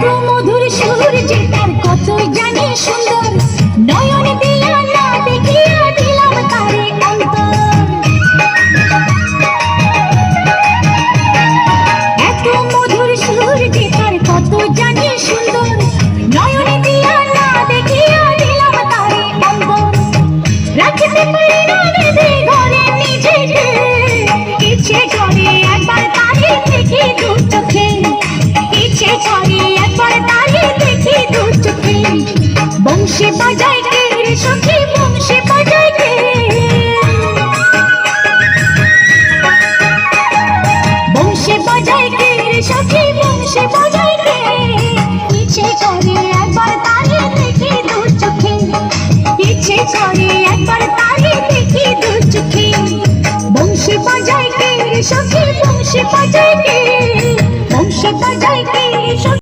এত মধুর সুর যে তার কতই জানি সুন্দর, নয়ন দিয়া না দেখিয়া দিলাম তারে অন্তর। এত মধুর সুর যে তার কত জানি সুন্দর, নয়ন দিয়া না দেখিয়া দিলাম তারে অন্তর। রাখতে পারি না বেঁধে ঘরে নিজেকে, ইচ্ছে করে একবার তারে দেখি দু চোখে, ইচ্ছে করে একবার তারে দেখি দু চোখে। বংশী বাজায় কে রে সখী, বংশী বাজায় কে, বংশী বাজায় কে রে সখী, বংশী বাজায় কে। ইচ্ছে করে একবার তারে দেখি দু চোখে, ইচ্ছে করে একবার তারে দেখি দু চোখে। বংশী বাজায় কে রে সখী, বংশী বাজায়